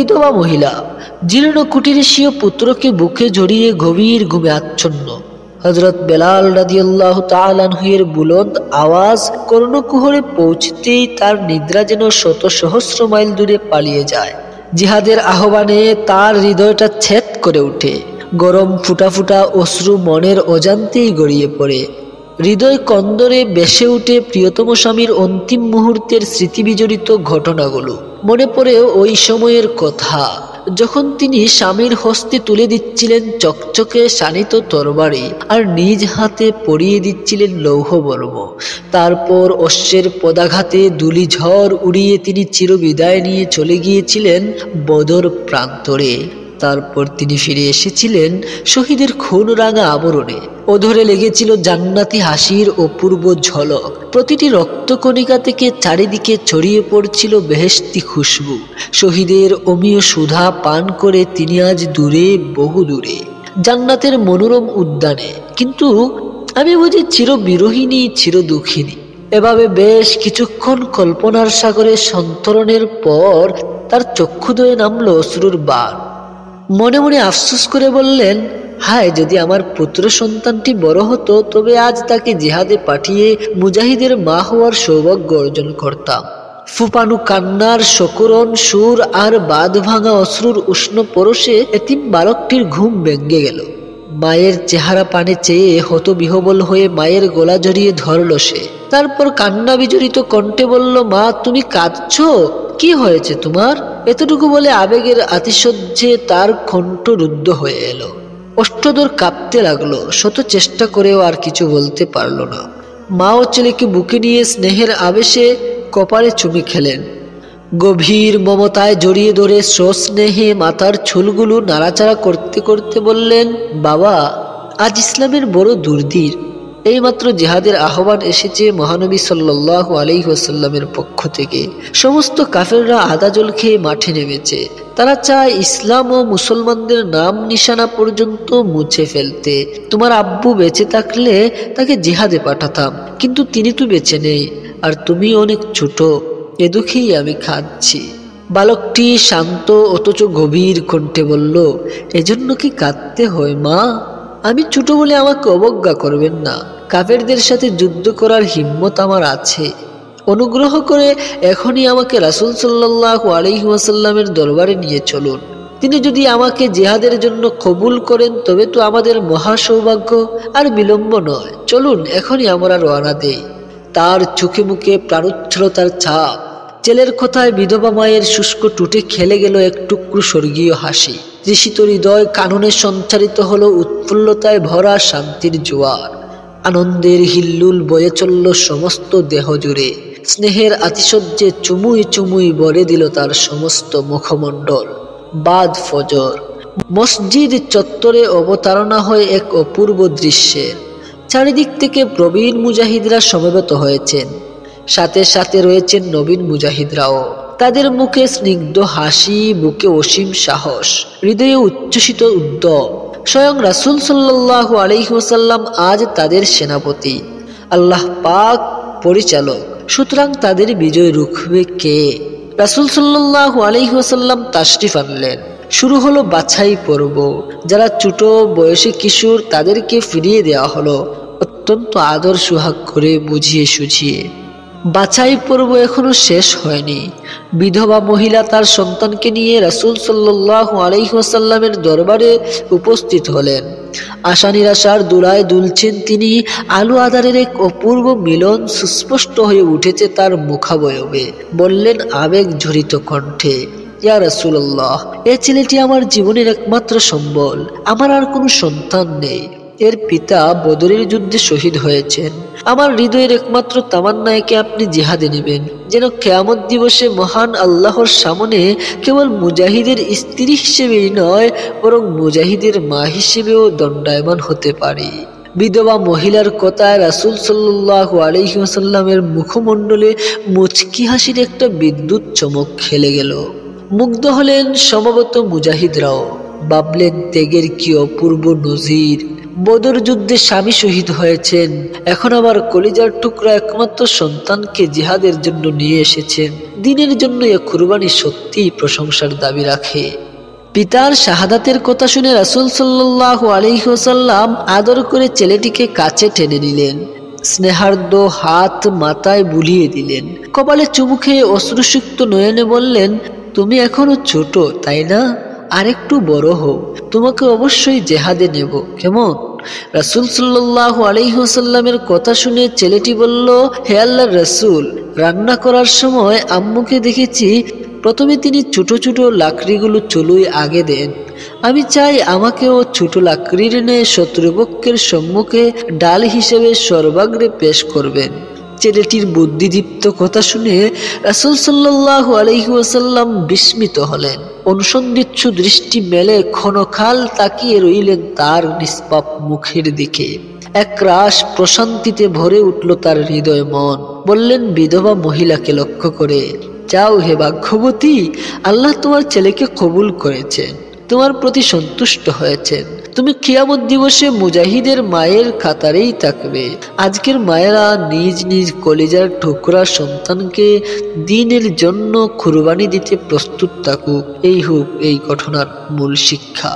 বিধবা মহিলা জীর্ণ কুটিরে স্বীয় পুত্রকে বুকে জড়িয়ে গভীর ঘুমে আচ্ছন্ন। হযরত বেলাল রাদিয়াল্লাহু তাআলা আনহু এর বুলন্দ আওয়াজ কর্ণকুহরে পৌঁছতেই তার নিদ্রা যেন শত সহস্র মাইল দূরে পালিয়ে যায়। জিহাদের আহ্বানে তার হৃদয়টা ছেদ করে ওঠে। গরম ফুটা ফুটা অশ্রু মনের অজান্তেই গড়িয়ে পড়ে। হৃদয় কন্দরে বেসে উঠে প্রিয়তম স্বামীর অন্তিম মুহূর্তের স্মৃতিবিজড়িত ঘটনাগুলো। মনে পড়ে ওই সময়ের কথা, যখন তিনি স্বামীর হস্তে তুলে দিচ্ছিলেন চকচকে শানিত তরবারি আর নিজ হাতে পরিয়ে দিচ্ছিলেন লৌহ বর্ম। তারপর অশ্বের পদাঘাতে ধূলি ঝড় উড়িয়ে তিনি চিরবিদায় নিয়ে চলে গিয়েছিলেন বদর প্রান্তরে। তারপর তিনি ফিরে এসেছিলেন শহীদের খুন রাঙা আবরণে। ওধরে লেগেছিল জান্নাতি হাসির অপূর্ব ঝলক। প্রতিটি রক্তকণিকা থেকে চারিদিকে ছড়িয়ে পড়ছিল বেহেশতি খুশবু। শহীদের অমীয় সুধা পান করে তিনি আজ দূরে, বহু দূরে, জান্নাতের মনোরম উদ্যানে। কিন্তু আমি বুঝি চিরবিরহিণী, চিরদুঃখিনী। এভাবে বেশ কিছুক্ষণ কল্পনার সাগরে সন্তরণের পর তার চক্ষুদয়ে নামল অশ্রুর বাণ। মনে মনে আফসোস করে বললেন, হায়, যদি আমার পুত্র সন্তানটি বড় হতো, তবে আজ তাকে জিহাদে পাঠিয়ে মুজাহিদের মা হওয়ার সৌভাগ্য অর্জন করতাম। ফুপানু কান্নার সকরণ সুর আর বাঁধ ভাঙা অশ্রুর উষ্ণ পরশে এতিম বালকটির ঘুম ভেঙে গেল। মায়ের চেহারা পানে চেয়ে হতবিহবল হয়ে মায়ের গলা জড়িয়ে ধরল সে। তারপর কান্না বিজড়িত কণ্ঠে বলল, মা, তুমি কাঁদছো? কি হয়েছে তোমার? এতটুকু বলে আবেগের আতিশয্যে তার কণ্ঠ রুদ্ধ হয়ে এলো। অষ্টদর কাঁপতে লাগলো। শত চেষ্টা করেও আর কিছু বলতে পারল না। মা ও ছেলেকে বুকে নিয়ে স্নেহের আবেশে কপালে চুমে খেলেন। গভীর মমতায় জড়িয়ে ধরে সস্নেহে মাথার চুলগুলো নাড়াচাড়া করতে করতে বললেন, বাবা, আজ ইসলামের বড় দুর্দিন। এইমাত্র জিহাদের আহ্বান এসেছে মহানবী সাল্লাল্লাহু আলাইহি ওয়াসাল্লামের পক্ষ থেকে। সমস্ত কাফেররা আদাজল খেয়ে মাঠে নেমেছে। তারা চায় ইসলাম ও মুসলমানদের নাম নিশানা পর্যন্ত মুছে ফেলতে। তোমার আব্বু বেঁচে থাকলে তাকে জিহাদে পাঠাতাম, কিন্তু তিনি তো বেঁচে নেই, আর তুমি অনেক ছোট। এ দুঃখেই আমি খাচ্ছি। বালকটি শান্ত অথচ গভীর কণ্ঠে বলল, এজন্য কি কাঁদতে হয় মা? আমি ছোট বলে আমাকে অবজ্ঞা করবেন না। কাফেরদের সাথে যুদ্ধ করার হিম্মত আমার আছে। অনুগ্রহ করে এখনই আমাকে রাসূল সাল্লাল্লাহু আলাইহি ওয়াসাল্লামের দরবারে নিয়ে চলুন। তিনি যদি আমাকে জিহাদের জন্য কবুল করেন, তবে তো আমাদের মহা সৌভাগ্য। আর বিলম্ব নয়, চলুন এখনই আমরা রওনা দেই। তার চোখে মুখে প্রাণোচ্ছলতার ছাপ। ছেলের কথায় বিধবা মায়ের শুষ্ক টুটে খেলে গেল এক টুকরো স্বর্গীয় হাসি। তৃষিত হৃদয় কাননে সঞ্চারিত হলো উৎফুল্লতায় ভরা শান্তির জোয়ার। আনন্দের হিল্লুল বয়ে চলল সমস্ত দেহ জুড়ে। স্নেহের আতিশয্যে চুমুই চুমুই ভরে দিল তার সমস্ত মুখমণ্ডল। বাদ ফজর। মসজিদ চত্বরে অবতারণা হয় এক অপূর্ব দৃশ্যের। চারিদিক থেকে প্রবীণ মুজাহিদরা সমবেত হয়েছেন। সাথে সাথে রয়েছেন নবীন মুজাহিদরাও। তাদের মুখে স্নিগ্ধ হাসি, বুকে অসীম সাহস, হৃদয়ে উচ্ছ্বসিত উদ্যম। স্বয়ং রাসূল সাল্লাল্লাহু আলাইহি ওয়াসাল্লাম আজ তাদের সেনাপতি, আল্লাহ পাক পরিচালক। সুতরাং তাদের বিজয় রুখবে কে? রাসূল সাল্লাল্লাহু আলাইহি ওয়াসাল্লাম তাশরিফ আনলেন। শুরু হলো বাছাই পর্ব। যারা ছোট বয়সী কিশোর, তাদেরকে ফিরিয়ে দেওয়া হলো অত্যন্ত আদর সোহাগ করে, বুঝিয়ে সুঝিয়ে। বাছাই পর্ব এখনো শেষ হয়নি। বিধবা মহিলা তার সন্তানকে নিয়ে রাসূল সাল্লাল্লাহু আলাইহি ওয়াসাল্লামের দরবারে উপস্থিত হলেন। আশা নিরাশার দোলায় দুলছেন তিনি। আলো আঁধারের এক অপূর্ব মিলন সুস্পষ্ট হয়ে উঠেছে তার মুখাবয়বে। বললেন আবেগ ঝরিত কণ্ঠে, ইয়া রাসূলুল্লাহ, এ ছেলেটি আমার জীবনের একমাত্র সম্বল। আমার আর কোনো সন্তান নেই। এর পিতা বদরের যুদ্ধে শহীদ হয়েছেন। আমার হৃদয়ের একমাত্র তামান্না, একে আপনি জিহাদে নেবেন, যেন কিয়ামত দিবসে মহান আল্লাহর সামনে কেবল মুজাহিদের স্ত্রী হিসেবেই নয়, বরং মুজাহিদের মা হিসেবেও দণ্ডায়মান হতে পারি। বিধবা মহিলার কথায় রাসূল সাল্লাল্লাহু আলাইহি ওয়াসাল্লামের মুখমণ্ডলে মুচকি হাসির একটা বিদ্যুৎ চমক খেলে গেল। মুগ্ধ হলেন সমবেত মুজাহিদরাও। ভাবলেন ত্যাগের কি অপূর্ব নজির। বদর যুদ্ধে স্বামী শহীদ হয়েছেন, এখন আবার কলিজার টুকরা একমাত্র সন্তানকে জিহাদের জন্য নিয়ে এসেছেন। দ্বীনের জন্য এ কুরবানি সত্যিই প্রশংসার দাবি রাখে। পিতার শাহাদাতের কথা শুনে রাসূল সাল্লাল্লাহু আলাইহি ওয়াসাল্লাম আদর করে ছেলেটিকে কাছে টেনে নিলেন, স্নেহার্দ্র হাত মাথায় বুলিয়ে দিলেন, কপালে চুমু খেয়ে অশ্রুসিক্ত নয়নে বললেন, তুমি এখনো ছোট তাই না, আরেকটু বড় হও, তোমাকে অবশ্যই জেহাদে নেব, কেমন? রাসূল সাল্লাল্লাহু আলাইহি ওয়াসাল্লামের কথা শুনে ছেলেটি বলল, হে আল্লাহর রাসূল, রান্না করার সময় আম্মুকে দেখেছি প্রথমে তিনি ছোট ছোট লাকড়িগুলো চুলোয় আগে দেন। আমি চাই আমাকেও ছোট লাকড়ির ন্যায় শত্রুপক্ষের সম্মুখে ডাল হিসেবে সর্বাগ্রে পেশ করবেন। ছেলেটির বুদ্ধিদীপ্ত কথা শুনে রাসূল সাল্লাল্লাহু আলাইহি ওয়াসাল্লাম বিস্মিত হলেন। অনুসন্ধিৎসু দৃষ্টি মেলে ক্ষণকাল তাকিয়ে রইলেন তার নিষ্পাপ মুখের দিকে। একরাশ প্রশান্তিতে ভরে উঠল তার হৃদয় মন। বললেন বিধবা মহিলাকে লক্ষ্য করে, যাও হে ভাগ্যবতী, আল্লাহ তোমার ছেলেকে কবুল করেছেন, তোমার প্রতি সন্তুষ্ট হয়েছেন। তুমি কিয়ামত দিবসে মুজাহিদের মায়ের কাতারেই থাকবে। আজকের মায়েরা নিজ নিজ কলিজার টুকরা সন্তানকে দ্বীনের জন্য কুরবানি দিতে প্রস্তুত থাকুক। এই হোক এই ঘটনার মূল শিক্ষা।